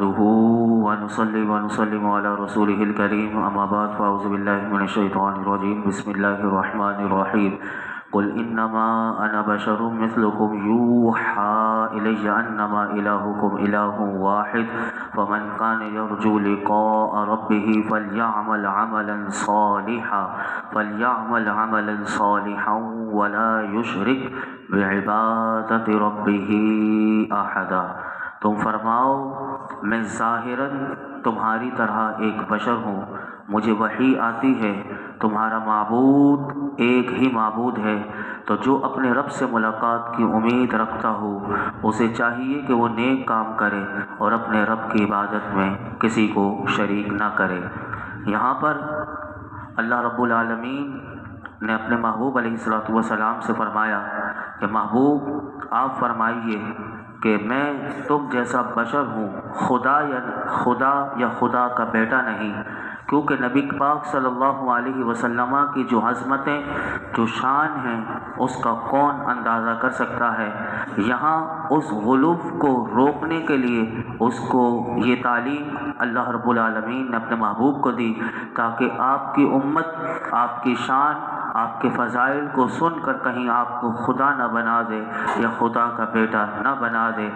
نحمده ونصلي ونسلم على رسوله الكريم أما بعد فأعوذ بالله من الشيطان الرجيم بسم الله الرحمن الرحيم قل إنما أنا بشر مثلكم يوحى إلي أنما إلهكم إله واحد فمن كان يرجو لقاء ربه فليعمل عملا صالحا ولا يشرك بعبادة ربه أحدا۔ تم فرماؤ میں ظاہراً تمہاری طرح ایک بشر ہوں، مجھے وحی آتی ہے، تمہارا معبود ایک ہی معبود ہے، تو جو اپنے رب سے ملاقات کی امید رکھتا ہو اسے چاہیے کہ وہ نیک کام کرے اور اپنے رب کی عبادت میں کسی کو شریک نہ کرے۔ یہاں پر اللہ رب العالمین نے اپنے محبوب علیہ السلام سے فرمایا کہ محبوب آپ فرمائیے کہ میں تم جیسا بشر ہوں، خدا یا خدا کا بیٹا نہیں، کیونکہ نبی پاک صلی اللہ علیہ وسلم کی جو عظمتیں جو شان ہیں اس کا کون اندازہ کر سکتا ہے۔ یہاں اس غلو کو روکنے کے لیے اس کو یہ تعلیم اللہ رب العالمین نے اپنے محبوب کو دی تاکہ آپ کی امت آپ کی شان آپ کے فضائل کو سن کر کہیں آپ کو خدا نہ بنا دے یا خدا کا بیٹا نہ بنا دے۔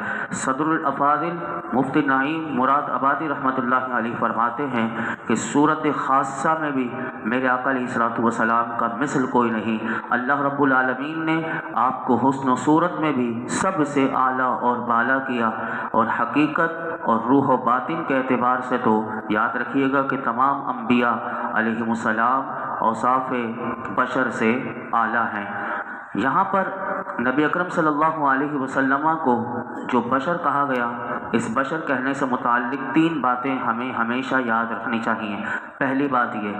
صدر الافاضل مفتی نعیم مراد آبادی رحمۃ اللہ علیہ فرماتے ہیں کہ صورت خاصہ میں بھی میرے آقا علیہ السلام کا مثل کوئی نہیں۔ اللہ رب العالمین نے آپ کو حسن و صورت میں بھی سب سے اعلیٰ اور بالا کیا، اور حقیقت اور روح و باطن کے اعتبار سے تو یاد رکھیے گا کہ تمام انبیاء علیہم السلام اوصاف بشر سے اعلیٰ ہیں۔ یہاں پر نبی اکرم صلی اللہ علیہ وسلم کو جو بشر کہا گیا، اس بشر کہنے سے متعلق تین باتیں ہمیں ہمیشہ یاد رکھنی چاہیے۔ پہلی بات یہ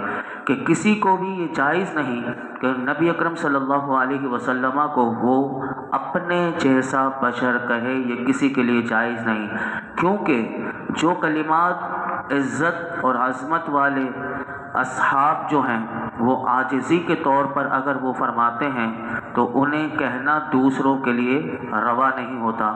کہ کسی کو بھی یہ جائز نہیں کہ نبی اکرم صلی اللہ علیہ وسلم کو وہ اپنے جیسا بشر کہے، یہ کسی کے لیے جائز نہیں، کیونکہ جو کلمات عزت اور عظمت والے اصحاب جو ہیں وہ عاجزی کے طور پر اگر وہ فرماتے ہیں تو انہیں کہنا دوسروں کے لیے روا نہیں ہوتا۔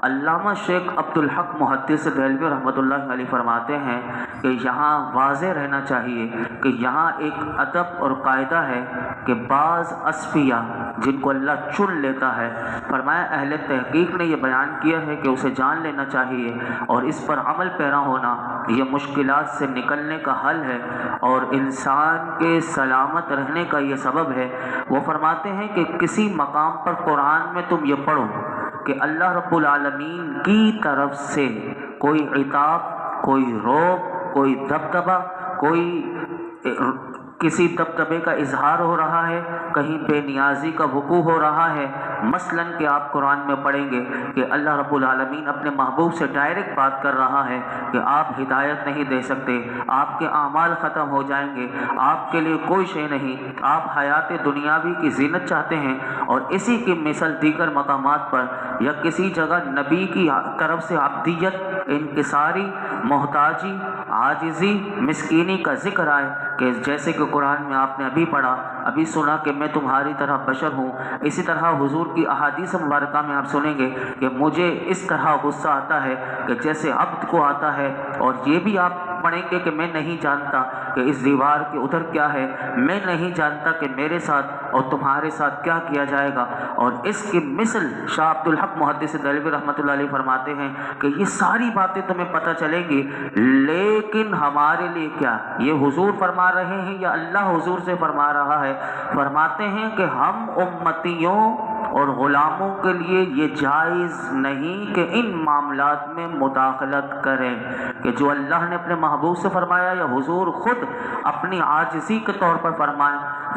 علامہ شیخ عبدالحق محدث دہلوی رحمۃ اللہ علیہ فرماتے ہیں کہ یہاں واضح رہنا چاہیے کہ یہاں ایک ادب اور قاعدہ ہے کہ بعض اصفیاء جن کو اللہ چن لیتا ہے، فرمایا اہل تحقیق نے یہ بیان کیا ہے کہ اسے جان لینا چاہیے اور اس پر عمل پیرا ہونا یہ مشکلات سے نکلنے کا حل ہے اور انسان کے سلامت رہنے کا یہ سبب ہے۔ وہ فرماتے ہیں کہ کسی مقام پر قرآن میں تم یہ پڑھو کہ اللہ رب العالمین کی طرف سے کوئی عتاب، کوئی روب، کوئی دبدبہ، کوئی کسی دبدبے کا اظہار ہو رہا ہے، کہیں بے نیازی کا وقوع ہو رہا ہے۔ مثلاً کہ آپ قرآن میں پڑھیں گے کہ اللہ رب العالمین اپنے محبوب سے ڈائریکٹ بات کر رہا ہے کہ آپ ہدایت نہیں دے سکتے، آپ کے اعمال ختم ہو جائیں گے، آپ کے لیے کوئی شے نہیں، آپ حیات دنیاوی کی زینت چاہتے ہیں، اور اسی کی مثل دیگر مقامات پر یا کسی جگہ نبی کی طرف سے عبدیت، انکساری، محتاجی، عاجزی، مسکینی کا ذکر آئے کہ جیسے کہ قرآن میں آپ نے ابھی پڑھا، ابھی سنا کہ میں تمہاری طرح بشر ہوں، اسی طرح حضور کی احادیث مبارکہ میں آپ سنیں گے کہ مجھے اس طرح غصہ آتا ہے کہ جیسے عبد کو آتا ہے، اور یہ بھی آپ پڑھیں گے کہ میں نہیں جانتا کہ اس دیوار کے ادھر کیا ہے، میں نہیں جانتا کہ میرے ساتھ اور تمہارے ساتھ کیا کیا جائے گا۔ اور اس کی مثل شاہ عبدالحق محدث دہلوی رحمۃ اللہ علیہ فرماتے ہیں کہ یہ ساری باتیں تمہیں پتہ چلیں گی، لیکن ہمارے لیے کیا، یہ حضور فرما رہے ہیں یا اللہ حضور سے فرما رہا ہے؟ فرماتے ہیں کہ ہم امتیوں اور غلاموں کے لیے یہ جائز نہیں کہ ان معاملات میں مداخلت کریں، کہ جو اللہ نے اپنے محبوب سے فرمایا یا حضور خود اپنی عاجزی کے طور پر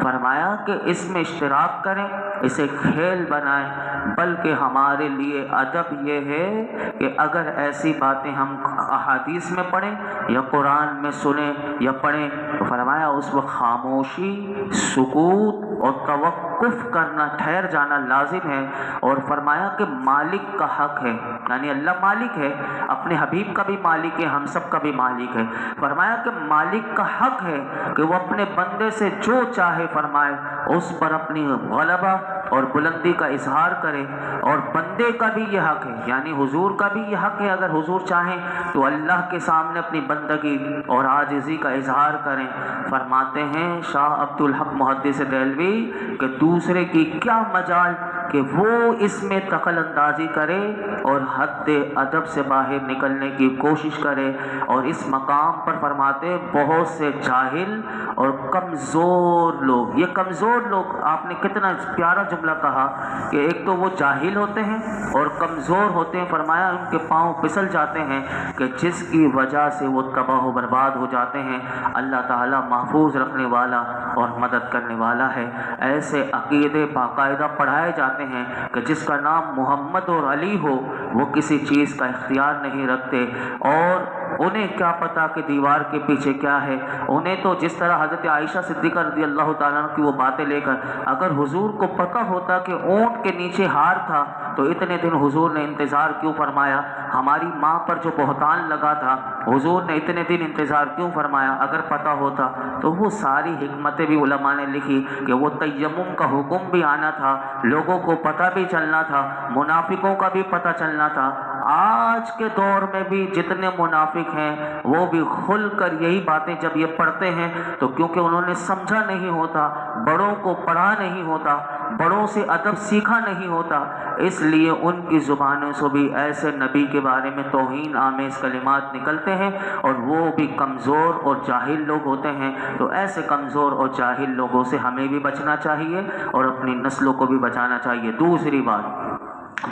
فرمایا کہ اس میں اشتراک کریں، اسے کھیل بنائیں، بلکہ ہمارے لیے ادب یہ ہے کہ اگر ایسی باتیں ہم احادیث میں پڑھیں یا قرآن میں سنیں یا پڑھیں تو فرمایا اس وقت خاموشی، سکوت اور توقف کرنا، ٹھہر جانا لازم ہے، اور فرمایا کہ مالک کا حق ہے، یعنی اللہ مالک ہے، اپنے حبیب کا بھی مالک ہے، ہم سب کا بھی مالک ہے۔ فرمایا کہ مالک کا حق ہے کہ وہ اپنے بندے سے جو چاہے فرمائے، اس پر اپنی غلبہ اور بلندی کا اظہار کرے، اور بندے کا بھی یہ حق ہے، یعنی حضور کا بھی یہ حق ہے، اگر حضور چاہیں تو اللہ کے سامنے اپنی بندگی اور عاجزی کا اظہار کریں۔ فرماتے ہیں شاہ عبد الحق محدث دہلوی کہ دوسرے کی کیا مجال کہ وہ اس میں دخل اندازی کرے اور حد ادب سے باہر نکلنے کی کوشش کرے، اور اس مقام پر فرماتے بہت سے جاہل اور کمزور لوگ، یہ کمزور لوگ، آپ نے کتنا پیارا جملہ کہا کہ ایک تو وہ جاہل ہوتے ہیں اور کمزور ہوتے ہیں، فرمایا ان کے پاؤں پھسل جاتے ہیں کہ جس کی وجہ سے وہ تباہ و برباد ہو جاتے ہیں۔ اللہ تعالیٰ محفوظ رکھنے والا اور مدد کرنے والا ہے۔ ایسے عقیدے باقاعدہ پڑھائے جاتے ہیں کہ جس کا نام محمد اور علی ہو وہ کسی چیز کا اختیار نہیں رکھتے، اور انہیں کیا پتا کہ دیوار کے پیچھے کیا ہے۔ انہیں تو جس طرح حضرت عائشہ صدیقہ رضی اللہ تعالیٰ عنہ کی وہ باتیں لے کر اگر حضور کو پتہ ہوتا کہ اونٹ کے نیچے ہار تھا تو اتنے دن حضور نے انتظار کیوں فرمایا؟ ہماری ماں پر جو بہتان لگا تھا حضور نے اتنے دن انتظار کیوں فرمایا؟ اگر پتہ ہوتا تو وہ ساری حکمتیں بھی علماء نے لکھی کہ وہ تیمم کا حکم بھی آنا تھا، لوگوں کو پتہ بھی چلنا تھا، منافقوں کا بھی پتہ چلنا تھا۔ آج کے دور میں بھی جتنے منافق ہیں وہ بھی کھل کر یہی باتیں جب یہ پڑھتے ہیں تو کیونکہ انہوں نے سمجھا نہیں ہوتا، بڑوں کو پڑھا نہیں ہوتا، بڑوں سے ادب سیکھا نہیں ہوتا، اس لیے ان کی زبانوں سے بھی ایسے نبی کے بارے میں توہین آمیز کلمات نکلتے ہیں، اور وہ بھی کمزور اور جاہل لوگ ہوتے ہیں۔ تو ایسے کمزور اور جاہل لوگوں سے ہمیں بھی بچنا چاہیے اور اپنی نسلوں کو بھی بچانا چاہیے۔ دوسری بات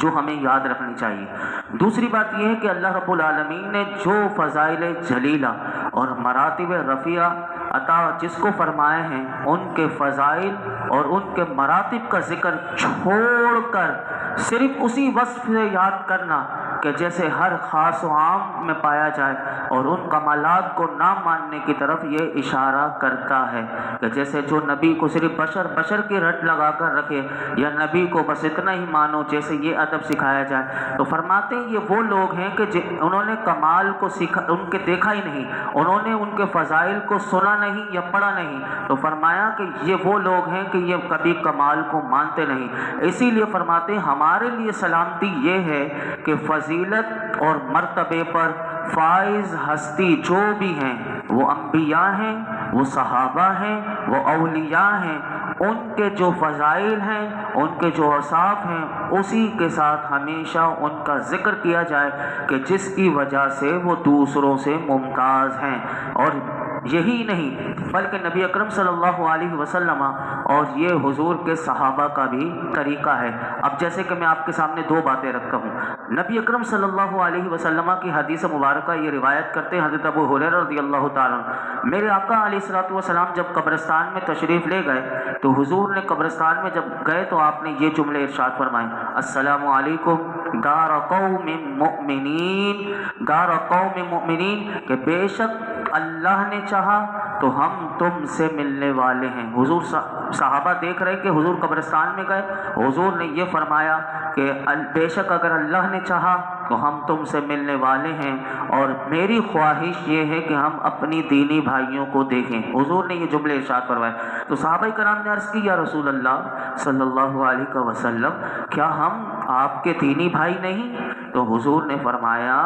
جو ہمیں یاد رکھنی چاہیے، دوسری بات یہ ہے کہ اللہ رب العالمین نے جو فضائل جلیلہ اور مراتب رفیعہ عطا جس کو فرمائے ہیں، ان کے فضائل اور ان کے مراتب کا ذکر چھوڑ کر صرف اسی وصف سے یاد کرنا کہ جیسے ہر خاص و عام میں پایا جائے، اور ان کمالات کو نہ ماننے کی طرف یہ اشارہ کرتا ہے کہ جیسے جو نبی کو صرف بشر کی رٹ لگا کر رکھے، یا نبی کو بس اتنا ہی مانو جیسے یہ ادب سکھایا جائے، تو فرماتے ہیں یہ وہ لوگ ہیں کہ انہوں نے کمال کو ان کے دیکھا ہی نہیں، انہوں نے ان کے فضائل کو سنا نہیں یا پڑھا نہیں، تو فرمایا کہ یہ وہ لوگ ہیں کہ یہ کبھی کمال کو مانتے نہیں۔ اسی لیے فرماتے ہیں ہمارے لیے سلامتی یہ ہے کہ فضیلت اور مرتبے پر فائز ہستی جو بھی ہیں، وہ انبیاء ہیں، وہ صحابہ ہیں، وہ اولیاء ہیں، ان کے جو فضائل ہیں، ان کے جو اوصاف ہیں، اسی کے ساتھ ہمیشہ ان کا ذکر کیا جائے کہ جس کی وجہ سے وہ دوسروں سے ممتاز ہیں۔ اور یہی نہیں بلکہ نبی اکرم صلی اللہ علیہ وسلم اور یہ حضور کے صحابہ کا بھی طریقہ ہے۔ اب جیسے کہ میں آپ کے سامنے دو باتیں رکھتا ہوں، نبی اکرم صلی اللہ علیہ وسلم کی حدیث مبارکہ یہ روایت کرتے ہیں حضرت ابو ہریرہ رضی اللہ تعالیٰ عنہ، میرے آقا علیہ الصلوۃ والسلام جب قبرستان میں تشریف لے گئے تو حضور نے قبرستان میں جب گئے تو آپ نے یہ جملے ارشاد فرمائے، السلام علیکم دار قوم مؤمنین، دار قوم مؤمنین، کہ بے شک اللہ نے چاہا تو ہم تم سے ملنے والے ہیں۔ حضور صحابہ دیکھ رہے کہ حضور قبرستان میں گئے، حضور نے یہ فرمایا کہ بے شک اگر اللہ نے چاہا تو ہم تم سے ملنے والے ہیں، اور میری خواہش یہ ہے کہ ہم اپنی دینی بھائیوں کو دیکھیں۔ حضور نے یہ جملے ارشاد فرمائے تو صحابہ کرام نے عرض کی یا رسول اللہ صلی اللہ علیہ وسلم کیا ہم آپ کے دینی بھائی نہیں؟ تو حضور نے فرمایا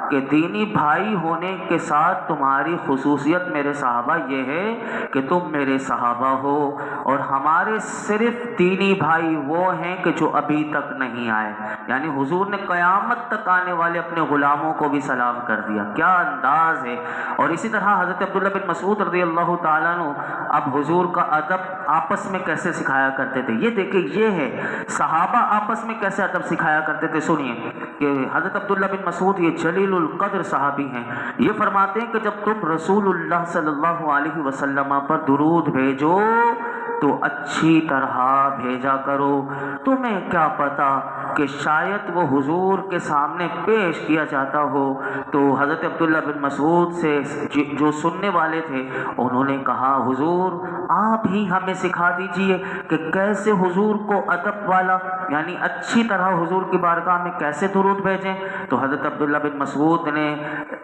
کہ دینی بھائی ہونے کے ساتھ تمہاری خصوصیت میرے صحابہ یہ ہے کہ تم میرے صحابہ ہو، اور ہمارے صرف دینی بھائی وہ ہیں کہ جو ابھی تک نہیں آئے، یعنی حضور نے قیامت تک آنے والے اپنے غلاموں کو بھی سلام کر دیا۔ کیا انداز ہے! اور اسی طرح حضرت عبداللہ بن مسعود رضی اللہ تعالیٰ عنہ اب حضور کا ادب آپس میں کیسے سکھایا کرتے تھے، یہ دیکھیں، یہ ہے صحابہ آپس میں کیسے ادب سکھایا کرتے تھے۔ سنیے کہ حضرت عبداللہ بن مسعود یہ جلیل القدر صحابی ہیں، یہ فرماتے ہیں کہ جب تم رسول اللہ صلی اللہ علیہ وسلم پر درود بھیجو تو اچھی طرح بھیجا کرو، تمہیں کیا پتا کہ شاید وہ حضور کے سامنے پیش کیا جاتا ہو۔ تو حضرت عبداللہ بن مسعود سے جو سننے والے تھے انہوں نے کہا حضور آپ ہی ہمیں سکھا دیجئے کہ کیسے حضور کو ادب والا یعنی اچھی طرح حضور کی بارگاہ میں کیسے درود بھیجیں۔ تو حضرت عبداللہ بن مسعود نے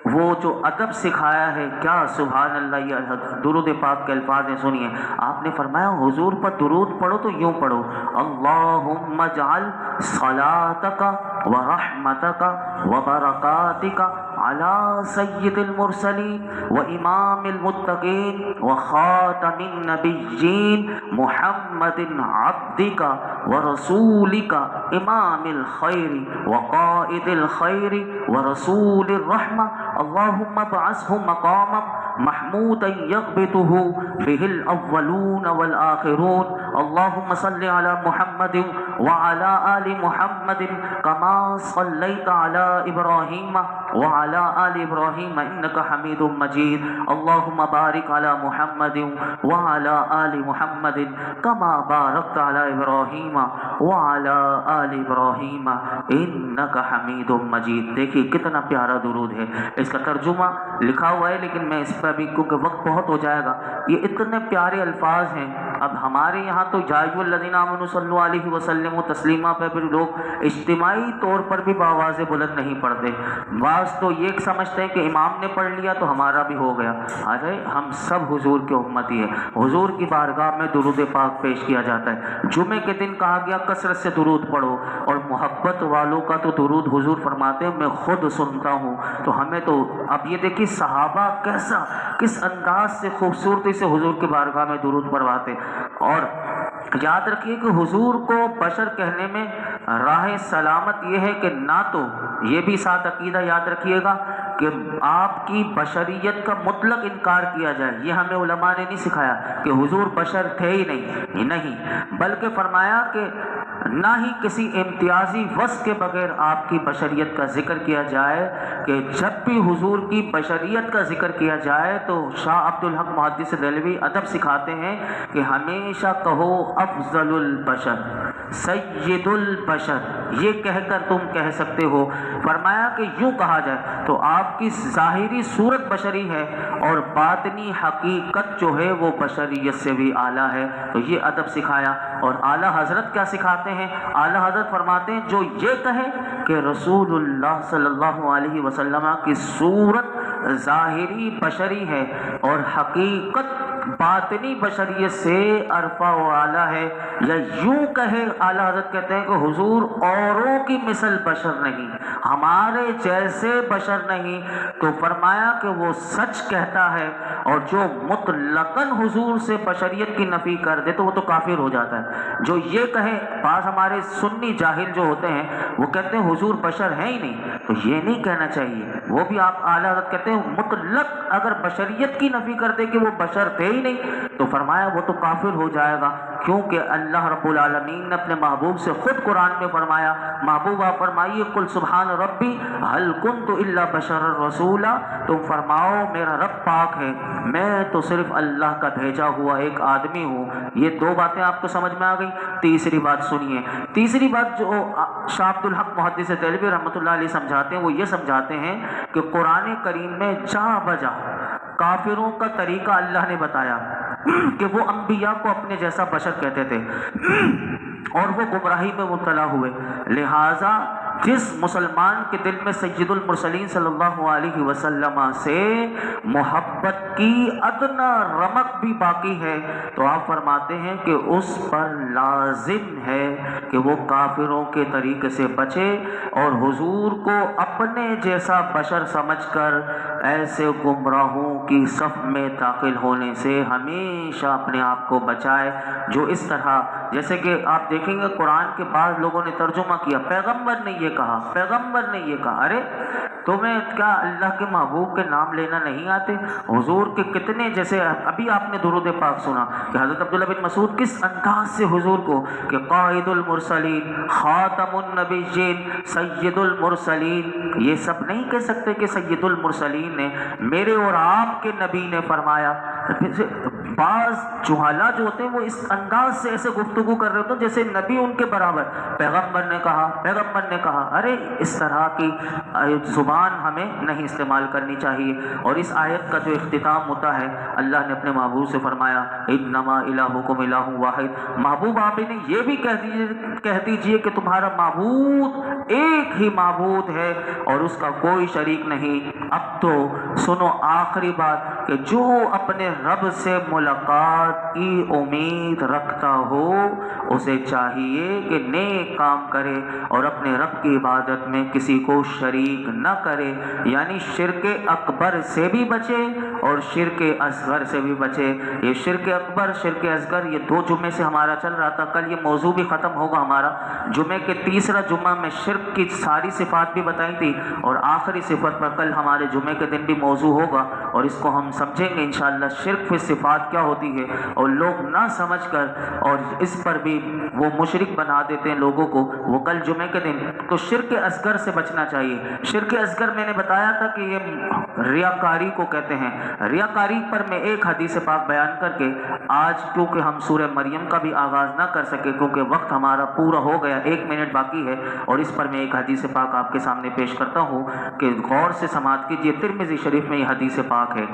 وہ جو ادب سکھایا ہے، کیا سبحان اللہ، یہ درود پاک کے الفاظ ہیں، سنیے۔ آپ نے فرمایا حضور پر درود پڑھو تو یوں پڑھو، اللہم اجعل صلاتک ورحمتک وبرکاتک علی سید المرسلین وامام المتقین وخاتم النبیین محمد عبدک ورسولک امام الخیر وقائد الخیر ورسول الرحمہ اللہم ابعثہ مقاما محمودا یغبطہ بہ الاولون والآخرون اللہم صل علی محمد وعلی آل محمد کما صلیت علی ابراہیم وعلی آل ابراہیم انک حمید مجید اللہم بارک علی محمد وعلی آل محمد کما بارکت علی ابراہیم وعلی آل ابراہیم انک حمید مجید۔ دیکھیے کتنا پیارا درود ہے، اس کا ترجمہ لکھا ہوا ہے لیکن میں اس پہ ابھی کیونکہ وقت بہت ہو جائے گا، یہ اتنے پیارے الفاظ ہیں۔ اب ہمارے یہاں تو یا ایھا الذین آمنوا صلوا علیہ وسلم تسلیما پہ بھی لوگ اجتماعی طور پر بھی بآواز بلند نہیں پڑھتے، بعض تو یہ سمجھتے ہیں کہ امام نے پڑھ لیا تو ہمارا بھی ہو گیا۔ ارے ہم سب حضور کے امتی ہیں، حضور کی بارگاہ میں درود پاک پیش کیا جاتا ہے۔ جمعے کے دن کہا گیا کثرت سے درود پڑھو، اور محبت والوں کا تو درود حضور فرماتے ہیں میں خود سنتا ہوں۔ تو ہمیں تو اب یہ دیکھیے صحابہ کس انداز سے خوبصورتی سے حضور کی بارگاہ میں درود پڑھواتے، اور یاد رکھیے کہ حضور کو بشر کہنے میں راہ سلامت یہ ہے کہ نہ تو یہ بھی ساتھ عقیدہ یاد رکھیے گا کہ آپ کی بشریت کا مطلق انکار کیا جائے، یہ ہمیں علماء نے نہیں سکھایا کہ حضور بشر تھے ہی نہیں، بلکہ فرمایا کہ نہ ہی کسی امتیازی وصف کے بغیر آپ کی بشریت کا ذکر کیا جائے، کہ جب بھی حضور کی بشریت کا ذکر کیا جائے تو شاہ عبدالحق محدث دہلوی ادب سکھاتے ہیں کہ ہمیشہ کہو افضل البشر سید البشر، یہ کہہ کر تم کہہ سکتے ہو۔ فرمایا کہ یوں کہا جائے تو آپ کی ظاہری صورت بشری ہے اور باطنی حقیقت جو ہے وہ بشریت سے بھی اعلیٰ ہے، تو یہ ادب سکھایا۔ اور اعلیٰ حضرت کیا سکھاتے ہیں؟ اعلیٰ حضرت فرماتے ہیں جو یہ کہے کہ رسول اللہ صلی اللہ علیہ وسلم کی صورت ظاہری بشری ہے اور حقیقت باطنی بشریت سے عرفہ و اعلیٰ ہے، یا یوں کہے اعلیٰ حضرت کہتے ہیں کہ حضور اوروں کی مثل بشر نہیں، ہمارے جیسے بشر نہیں، تو فرمایا کہ وہ سچ کہتا ہے، اور جو مطلقاً حضور سے بشریت کی نفی کر دے تو وہ تو کافر ہو جاتا ہے۔ جو یہ کہے، بعض ہمارے سنی جاہل جو ہوتے ہیں وہ کہتے ہیں حضور بشر ہیں ہی نہیں، تو یہ نہیں کہنا چاہیے، وہ بھی آپ اعلیٰ حضرت کہتے ہیں مطلق اگر بشریت کی نفی کر دے کہ وہ بشر تھے ہی نہیں تو فرمایا وہ تو کافر ہو جائے گا، کیونکہ اللہ رب العالمین نے اپنے محبوب سے خود قرآن میں فرمایا، محبوب آپ فرمائیے قل سبحان ربی هل كنت الا بشر رسولا، تم فرماؤ میرا رب پاک ہے، میں تو صرف اللہ کا بھیجا ہوا ایک آدمی ہوں۔ یہ دو باتیں آپ کو سمجھ میں آ گئی۔ تیسری بات سنیے، تیسری بات جو شاہ عبدالحق محدث دہلوی رحمۃ اللہ علیہ سمجھاتے ہیں وہ یہ سمجھاتے ہیں کہ قرآن کریم میں جا بجا کافروں کا طریقہ اللہ نے بتایا کہ وہ انبیاء کو اپنے جیسا بشر کہتے تھے اور وہ گمراہی میں مبتلا ہوئے، لہٰذا جس مسلمان کے دل میں سید المرسلین صلی اللہ علیہ وسلم سے محبت کی ادنا رمق بھی باقی ہے تو آپ فرماتے ہیں کہ اس پر لازم ہے کہ وہ کافروں کے طریقے سے بچے اور حضور کو اپنے جیسا بشر سمجھ کر ایسے گمراہوں کی صف میں داخل ہونے سے ہمیشہ اپنے آپ کو بچائے، جو اس طرح جیسے کہ آپ دیکھیں گے قرآن کے بعض لوگوں نے ترجمہ کیا پیغمبر نے یہ کہا، پیغمبر نے یہ کہا، ارے تمہیں کیا اللہ کے محبوب کے نام لینا نہیں آتے؟ حضور کے کتنے، جیسے ابھی آپ نے درود پاک سنا کہ حضرت عبداللہ بن مسعود کس انداز سے حضور کو کہ قائد المرسلین، خاتم النبیین، سید المرسلین، یہ سب نہیں کہہ سکتے کہ سید المرسلین نے، میرے اور آپ کے نبی نے فرمایا بعض جہالا جو ہوتے ہیں وہ اس انداز سے ایسے گفتگو کر رہے ہوتے ہیں جیسے نبی ان کے برابر، پیغمبر نے کہا، ارے اس طرح کی زبان ہمیں نہیں استعمال کرنی چاہیے۔ اور اس آیت کا جو اختتام ہوتا ہے، اللہ نے اپنے محبوب سے فرمایا انما الہکم الہ واحد، محبوب آپ انہیں یہ بھی کہہ دیجئے کہ تمہارا معبود ایک ہی معبود ہے اور اس کا کوئی شریک نہیں۔ اب تو سنو آخری بات کہ جو اپنے رب سے ملاقات کی امید رکھتا ہو اسے چاہیے کہ نیک کام کرے اور اپنے رب کی عبادت میں کسی کو شریک نہ کرے، یعنی شرک اکبر سے بھی بچے اور شرک اصغر سے بھی بچے۔ یہ شرک اکبر، شرک اصغر، یہ 2 جمعے سے ہمارا چل رہا تھا، کل یہ موضوع بھی ختم ہوگا ہمارا۔ جمعے کے تیسرا جمعہ میں شرک کی ساری صفات بھی بتائی تھی اور آخری صفت پر کل ہمارے جمعے کے دن بھی موضوع ہوگا اور اس کو ہم سمجھیں گے انشاءاللہ شرک فی صفات کیا ہوتی ہے، اور لوگ نہ سمجھ کر اور اس پر بھی وہ مشرک بنا دیتے ہیں لوگوں کو، وہ کل جمعے کے دن۔ تو شرک اصغر سے بچنا چاہیے۔ شرک اصغر میں نے بتایا تھا کہ یہ ریاکاری کو کہتے ہیں۔ ریاکاری پر میں ایک حدیث پاک بیان کر کے آج کیونکہ ہم سورہ مریم کا بھی آغاز نہ کر سکے کیونکہ وقت ہمارا پورا ہو گیا، 1 منٹ باقی ہے، اور اس پر میں ایک حدیث پاک آپ کے سامنے پیش کرتا ہوں کہ غور سے سماعت کیجیے۔ ترمذی شریف میں یہ حدیث پاک ہے۔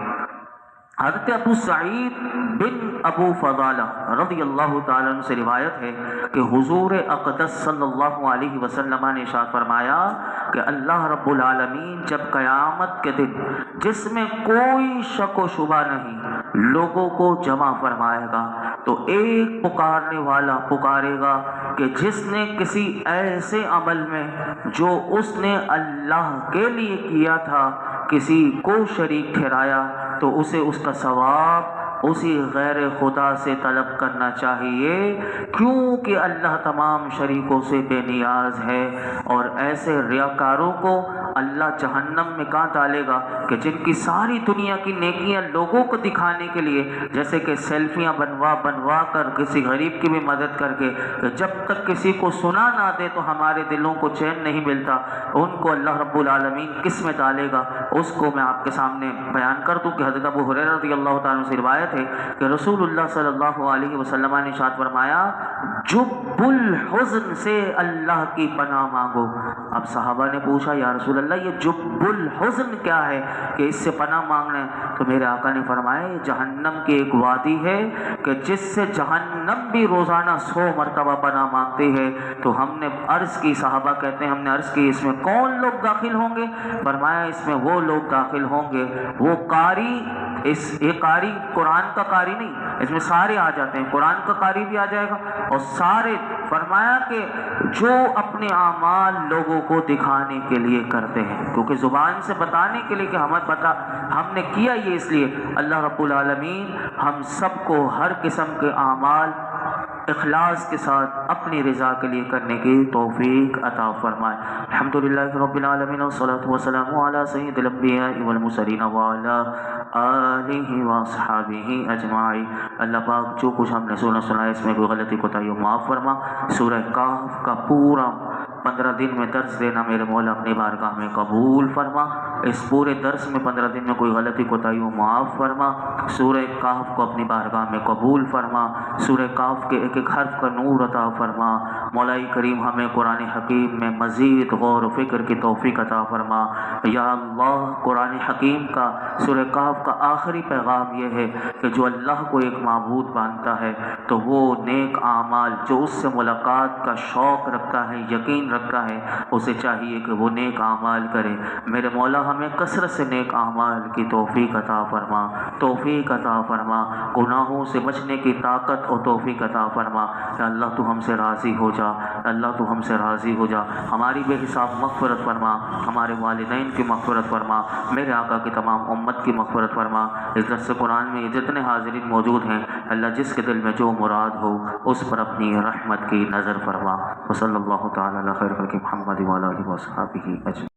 حضرت ابو سعید بن ابو فضالہ رضی اللہ تعالیٰ عنہ سے روایت ہے کہ حضور اقدس صلی اللہ علیہ وسلم نے ارشاد فرمایا کہ اللہ رب العالمین جب قیامت کے دن جس میں کوئی شک و شبہ نہیں لوگوں کو جمع فرمائے گا تو ایک پکارنے والا پکارے گا کہ جس نے کسی ایسے عمل میں جو اس نے اللہ کے لیے کیا تھا کسی کو شریک ٹھہرایا تو اسے اس کا ثواب اسی غیر خدا سے طلب کرنا چاہیے، کیونکہ اللہ تمام شریکوں سے بے نیاز ہے۔ اور ایسے ریاکاروں کو اللہ جہنم میں کہاں ڈالے گا کہ جن کی ساری دنیا کی نیکیاں لوگوں کو دکھانے کے لیے، جیسے کہ سیلفیاں بنوا کر کسی غریب کی بھی مدد کر کے، کہ جب تک کسی کو سنا نہ دے تو ہمارے دلوں کو چین نہیں ملتا، ان کو اللہ رب العالمین کس میں ڈالے گا اس کو میں آپ کے سامنے بیان کر دوں کہ حضرت ابو ہریرہ رضی اللہ تعالیٰ عنہ سے روایت ہے کہ رسول اللہ صلی اللہ علیہ وسلم نے ارشاد فرمایا جب الحزن سے اللہ کی پناہ مانگو۔ اب صحابہ نے پوچھا یا رسول اللہ یہ جب الحزن کیا ہے کہ اس سے پناہ مانگنا ہے؟ تو میرے آقا نے فرمایا یہ جہنم کی ایک وادی ہے کہ جس سے جہنم بھی روزانہ 100 مرتبہ پناہ مانگتی ہے۔ تو ہم نے عرض کی، صحابہ کہتے ہیں ہم نے عرض کی اس میں کون لوگ داخل ہوں گے؟ فرمایا اس میں وہ لوگ داخل ہوں گے وہ قاری، یہ قاری قرآن کا قاری نہیں، اس میں سارے آ جاتے ہیں، قرآن کا قاری بھی آ جائے گا اور سارے، فرمایا کہ جو اپنے اعمال لوگوں کو دکھانے کے لیے کرتے ہیں، کیونکہ زبان سے بتانے کے لیے کہ ہم نے کیا یہ اس لیے اللہ رب العالمین ہم سب کو ہر قسم کے اعمال اخلاص کے ساتھ اپنی رضا کے لیے کرنے کی توفیق عطا فرمائے۔ الحمدللہ رب العالمین والصلاة والسلام علی سید الانبیاء والمرسلین وعلی آلہ واصحابہ اجمعین۔ اللہ پاک جو کچھ ہم نے سنا اس میں کوئی غلطی کوتاہی معاف فرما۔ سورہ کہف کا پورا 15 دن میں درس دینا میرے مولا اپنی بارگاہ میں قبول فرما۔ اس پورے درس میں 15 دن میں کوئی غلطی کوتاہی معاف فرما۔ سورہ کہف کو اپنی بارگاہ میں قبول فرما۔ سورہ کہف کے ایک ایک حرف کا نور عطا فرما۔ مولا کریم ہمیں قرآن حکیم میں مزید غور و فکر کی توفیق عطا فرما۔ یا اللہ قرآن حکیم کا سورہ کہف کا آخری پیغام یہ ہے کہ جو اللہ کو ایک معبود مانتا ہے تو وہ نیک اعمال، جو اس سے ملاقات کا شوق رکھتا ہے، یقین رکھتا ہے، اسے چاہیے کہ وہ نیک اعمال کرے۔ میرے مولا ہمیں کثرت سے نیک اعمال کی توفیق عطا فرما، توفیق عطا فرما، گناہوں سے بچنے کی طاقت اور توفیق عطا فرما۔ یا اللہ تو ہم سے راضی ہو جا، اللہ تو ہم سے راضی ہو جا، ہماری بے حساب مغفرت فرما، ہمارے والدین کی مغفرت فرما، میرے آقا کی تمام امت کی مغفرت فرما۔ اس درس قرآن میں جتنے حاضرین موجود ہیں اللہ جس کے دل میں جو مراد ہو اس پر اپنی رحمت کی نظر فرما۔ وصلی اللہ تعالی علی خیر خلق محمد وعلی آلہ وصحبہ اجمعین۔